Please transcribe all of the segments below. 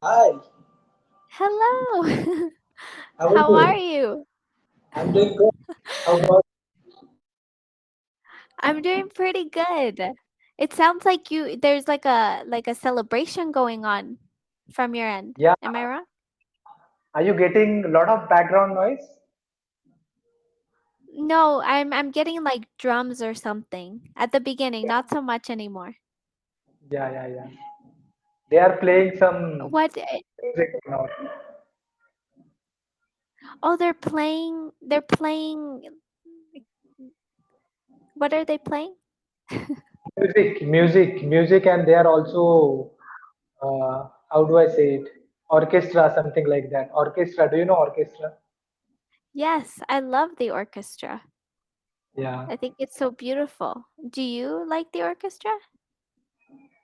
Hi, Hello. how are you How are doing? you? I'm doing good. How about? I'm doing pretty good. It sounds like there's like a celebration going on from your end. Yeah, Am I wrong? are you getting a lot of background noise? No, I'm getting like drums or something at the beginning, not so much anymore. Yeah, yeah, yeah. They are playing some What music now. Oh, they're playing what are they playing? Music, and they are also how do I say it? Orchestra, something like that. Orchestra. Do you know orchestra? Yes, I love the orchestra. Yeah. I think it's so beautiful. Do you like the orchestra?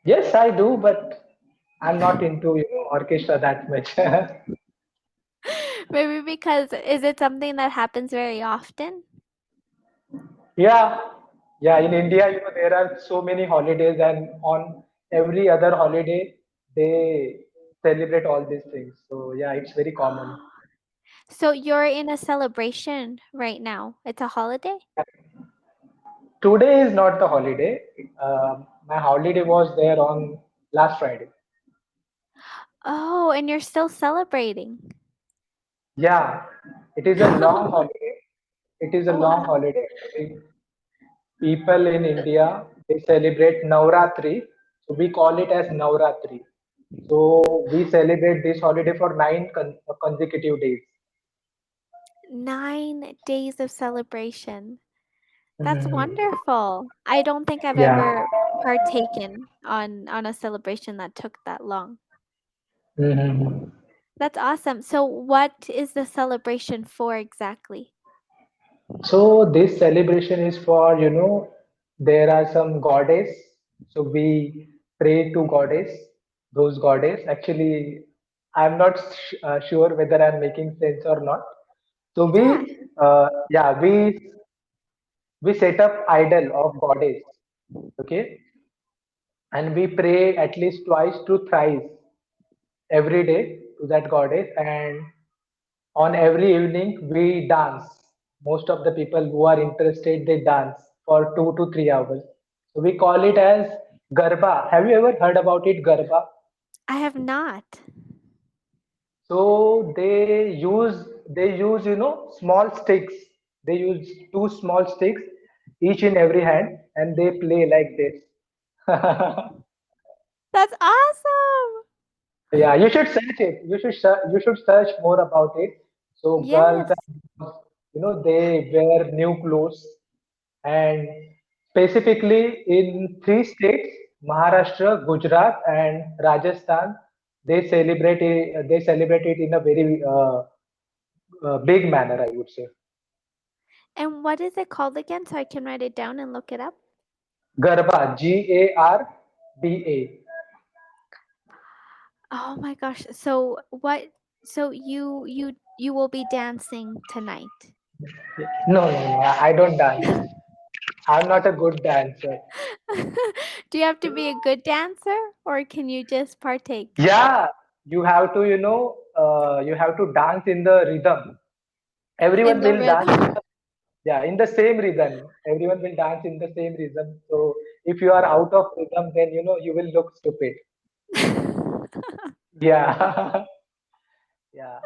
Yes, I do, but I'm not into orchestra that much. Maybe because is it something that happens very often? Yeah, yeah. In India, there are so many holidays, and on every other holiday, they celebrate all these things. So yeah, it's very common. Oh, so you're in a celebration right now. It's a holiday? Today is not the holiday. My holiday was there on last Friday. Oh, and you're still celebrating. Yeah, it is a long holiday. It is a long Wow. holiday. People in India, they celebrate Navratri. So we call it as Navratri. So we celebrate this holiday for nine consecutive days. 9 days of celebration. That's Mhm. wonderful. I don't think I've Yeah. ever partaken on a celebration that took that long. Mhm. That's awesome. So what is the celebration for exactly? So this celebration is for, there are some goddess. So we pray to goddess, those goddess. Actually, I'm not sure whether I'm making sense or not. So Yeah. yeah, we set up idol of goddess, okay, and we pray at least twice to thrice every day to that goddess, and on every evening we dance. Most of the people who are interested, they dance for 2 to 3 hours. So we call it as garba. Have you ever heard about it, garba? I have not. So they use small sticks. They use two small sticks, each in every hand, and they play like this. That's awesome. Yeah, you should search it. You should search more about it. So girls, Yes. and boys, they wear new clothes, and specifically in three states, Maharashtra, Gujarat, and Rajasthan, they celebrate it in a very big manner, I would say. And what is it called again so I can write it down and look it up? Garba, Garba. Oh my gosh. So you will be dancing tonight. No, no, no, I don't dance. I'm not a good dancer. Do you have to be a good dancer or can you just partake Yeah, you have to dance in the rhythm. in Everyone the will dance in rhythm? the, yeah, in the same rhythm. Everyone will dance in the same rhythm. So if you are out of rhythm, then you will look stupid. Yeah. Yeah.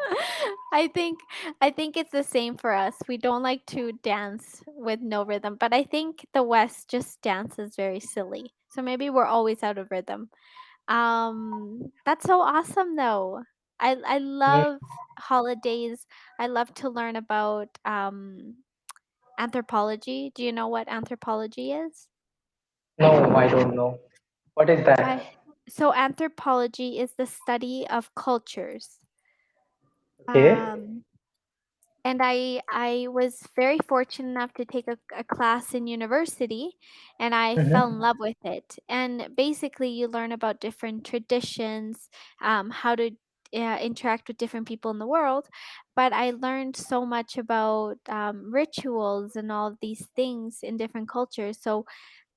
I think I think it's the same for us. We don't like to dance with no rhythm, but I think the West just dances very silly. So maybe we're always out of rhythm. That's so awesome though. I Mm, love holidays. I love to learn about anthropology. Do you know what anthropology is? no, I don't know. What is that? I So anthropology is the study of cultures. Okay. Um and I was very fortunate enough to take a class in university, and I fell in Mm-hmm. love with it. And basically, you learn about different traditions, how to interact with different people in the world. But I learned so much about rituals and all of these things in different cultures. So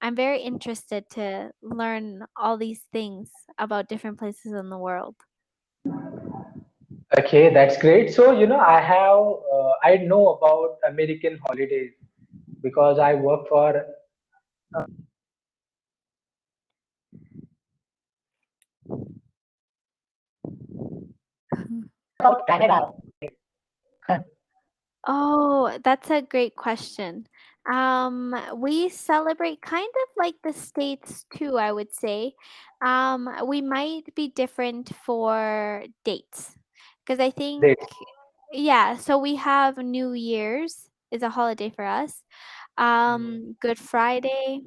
I'm very interested to learn all these things about different places in the world. Okay, that's great. So, I know about American holidays because I work for about Canada. Oh, that's a great question. We celebrate kind of like the States too, I would say. We might be different for dates because I think, Dates. yeah, so we have New Year's is a holiday for us. Good Friday,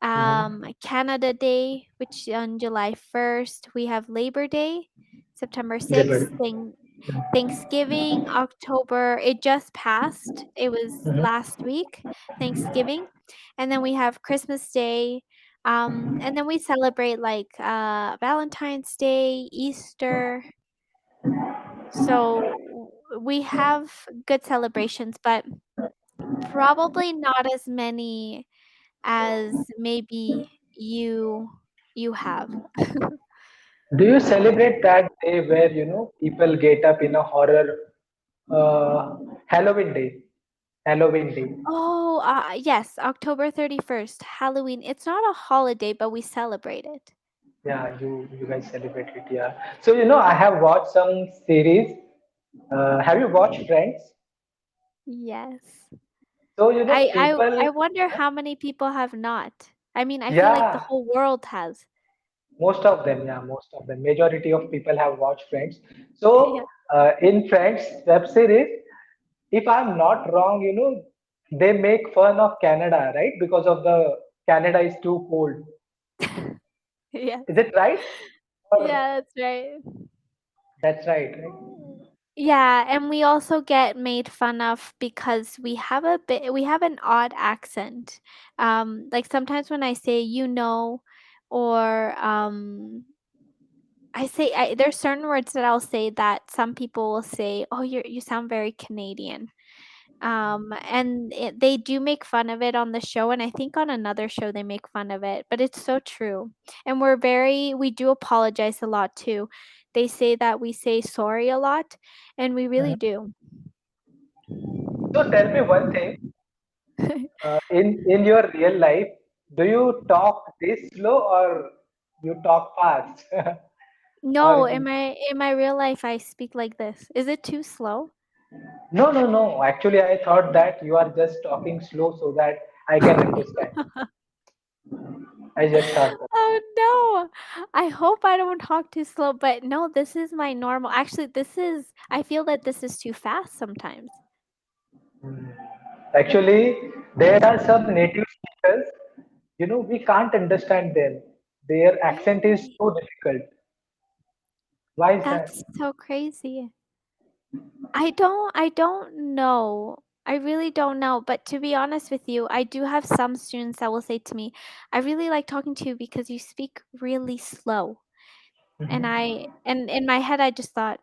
Mm-hmm. Canada Day, which on July 1st, we have Labor Day, September 6th, Liberty. Thanksgiving, October, it just passed. It was Mhm. last week, Thanksgiving. And then we have Christmas Day. And then we celebrate like Valentine's Day, Easter. So we have good celebrations, but probably not as many as maybe you have. Do you celebrate that day where people get up in a horror Halloween day? Halloween day. Oh, yes, October 31st, Halloween. It's not a holiday, but we celebrate it. Yeah, you guys celebrate it. Yeah. So I have watched some series. Have you watched Friends? Yes. So I people. wonder how many people have not. I mean, I feel like the Yeah, whole world has. most of them. Yeah, most of them. Majority of people have watched Friends. Yeah. So in Friends web series, if I'm not wrong, they make fun of Canada, right? Because of the Canada is too cold. Yes. Is it right? Or Yeah, that's right. that's right, right? Yeah, and we also get made fun of because we have an odd accent. Like sometimes when I say or there's certain words that I'll say that some people will say, "Oh, you sound very Canadian." And they do make fun of it on the show, and I think on another show they make fun of it, but it's so true. And we do apologize a lot too. They say that we say sorry a lot, and we really Mhm. do. So tell me one thing. In your real life, do you talk this slow or you talk fast? No, or in my real life I speak like this. Is it too slow? no, no, no. Actually, I thought that you are just talking slow so that I can understand. I just thought that. Oh no. I hope I don't talk too slow, but no, this is my normal. Actually, I feel that this is too fast sometimes. Hmm. Actually, there are some native speakers. We can't understand them. Their accent is Really? so difficult. Why is that? That's so crazy. I don't know. I really don't know, but to be honest with you, I do have some students that will say to me, "I really like talking to you because you speak really slow." And in my head I just thought,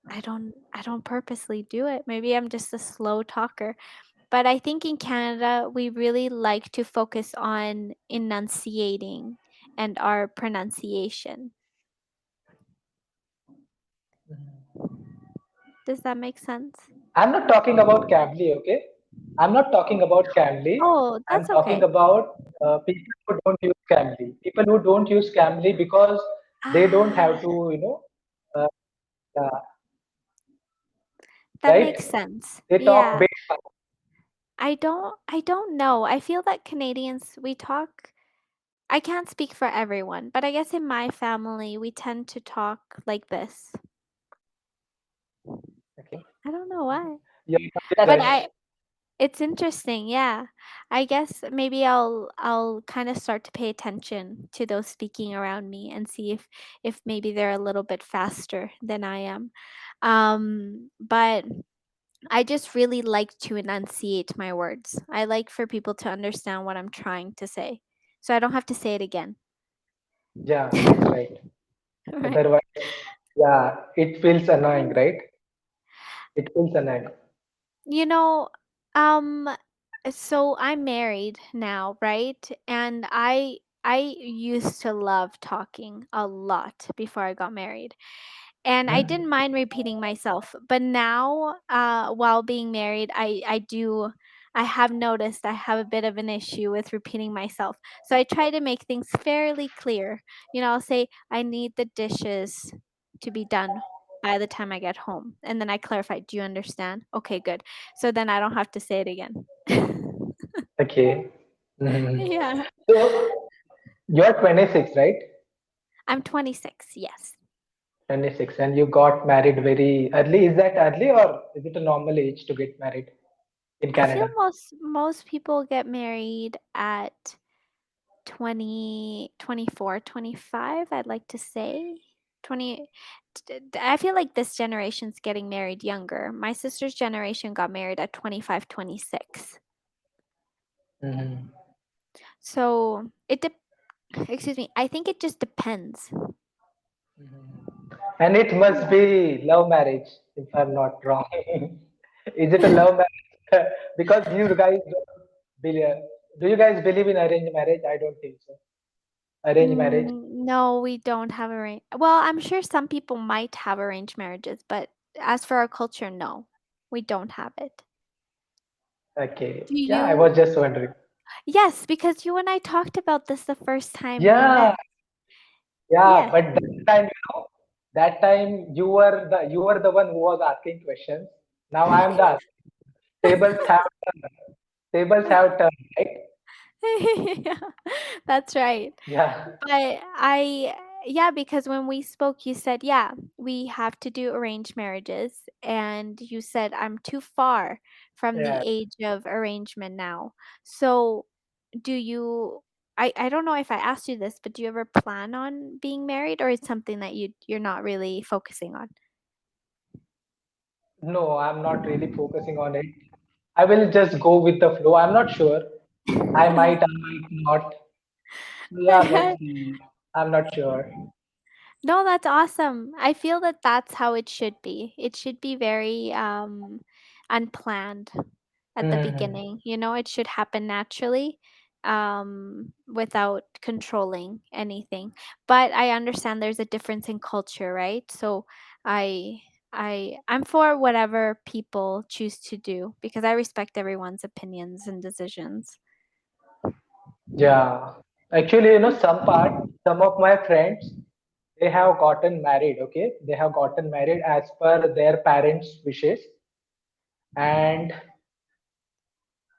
I don't purposely do it. Maybe I'm just a slow talker. But I think in Canada, we really like to focus on enunciating and our pronunciation. Does that make sense? I'm not talking about Cambly, okay? I'm not talking about Cambly. Oh, I'm that's talking okay. about people who don't use Cambly. People who don't use Cambly because they don't have Ah, to, uh, uh, that makes right? sense. They talk Yeah. big. I don't know. I feel that Canadians, I can't speak for everyone, but I guess in my family, we tend to talk like this. Okay. I don't know why. Yeah, But fresh. it's interesting, yeah. I guess maybe I'll kind of start to pay attention to those speaking around me and see if maybe they're a little bit faster than I am. But I just really like to enunciate my words. I like for people to understand what I'm trying to say. So I don't have to say it again. Yeah, that's right. Right. Otherwise, yeah, it feels annoying, right? It feels annoying. You know, um so I'm married now, right? And I used to love talking a lot before I got married. and I Hmm? didn't mind repeating myself. But now, while being married, I have noticed I have a bit of an issue with repeating myself. So I try to make things fairly clear. I'll say I need the dishes to be done by the time I get home, and then I clarify, "Do you understand?" "Okay, good." So then I don't have to say it again. Okay. Hmm. Yeah. So you're 26, right? I'm 26, yes. 26, and you got married very early. Is that early or is it a normal age to get married in I feel Canada? most people get married at 24, 25. I'd like to say. 20 I feel like this generation's getting married younger. My sister's generation got married at 25, 26. Hmm. So, excuse me, I think it just depends. And it must Yeah. be love marriage, if I'm not wrong. Is it a love marriage? Because you guys don't believe. Do you guys believe in arranged marriage? I don't think so. Arranged marriage. No, we don't have well, I'm sure some people might have arranged marriages, but as for our culture, no. We don't have it. Okay. Do Yeah, I you? was just wondering. Yes, because you and I talked about this the first time we met. Yeah, yeah. Yeah. But that time, that time you were the one who was asking questions. Now I am the tables have tables have turned, right? Yeah, that's right. Yeah, But yeah, because when we spoke, you said, yeah, we have to do arranged marriages. And you said, I'm too far from the yeah. age of arrangement now. So, do you, I don't know if I asked you this, but do you ever plan on being married, or is something that you're not really focusing on? No, I'm not really focusing on it. I will just go with the flow. I'm not sure. I might not. Yeah, let's see. I'm not sure. No, that's awesome. I feel that that's how it should be. It should be very unplanned at the Hmm. beginning. It should happen naturally, without controlling anything. But I understand there's a difference in culture, right? So I I'm for whatever people choose to do because I respect everyone's opinions and decisions. Yeah. Actually, some of my friends, they have gotten married, okay? They have gotten married as per their parents' wishes. And,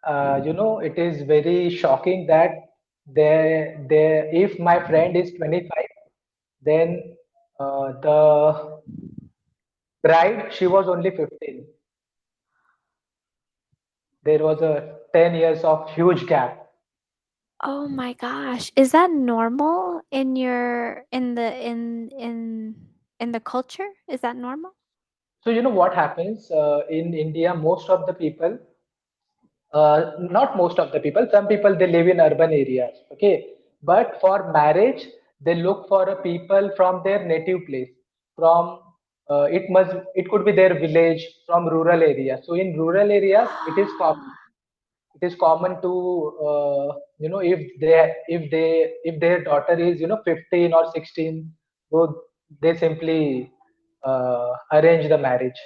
it is very shocking that if my friend is 25, then the bride, she was only 15. There was a 10 years of huge gap. Oh my gosh. Is that normal in your in the culture? Is that normal? So you know what happens in India? Most of the people, not most of the people, some people they live in urban areas. Okay, but for marriage, they look for a people from their native place. From it could be their village from rural areas. So in rural areas, it is common to if their daughter is 15 or 16, so they simply arrange the marriage,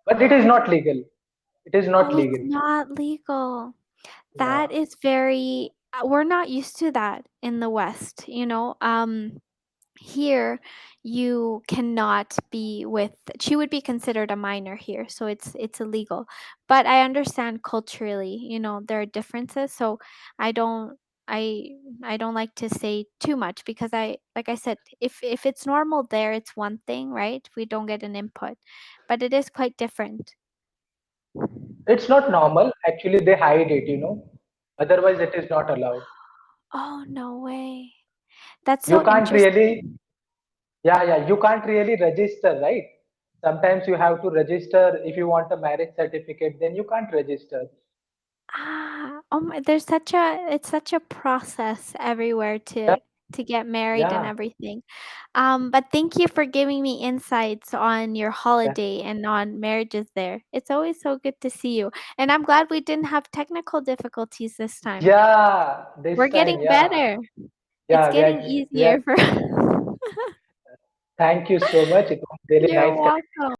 but it is not legal. It is not Oh, it's legal. not legal. Yeah. That is very we're not used to that in the West, here you cannot be with she would be considered a minor here, so it's illegal. But I understand culturally, there are differences, so I don't I I don't like to say too much because like I said, if it's normal there, it's one thing, right? We don't get an input. But it is quite different. It's not normal. Actually, they hide it. Otherwise, it is not allowed. Oh, no way. That's You so can't interesting. really, yeah, yeah, you can't really register, right? Sometimes you have to register if you want a marriage certificate, then you can't register. Oh my, there's such a process everywhere Yeah, to get married and yeah, everything. But thank you for giving me insights on your yeah. holiday and on marriages there. It's always so good to see you. And I'm glad we didn't have technical difficulties this time. Yeah, this We're time, getting yeah, better. It's yeah, getting easier for Thank you so much. It was really You're nice. welcome.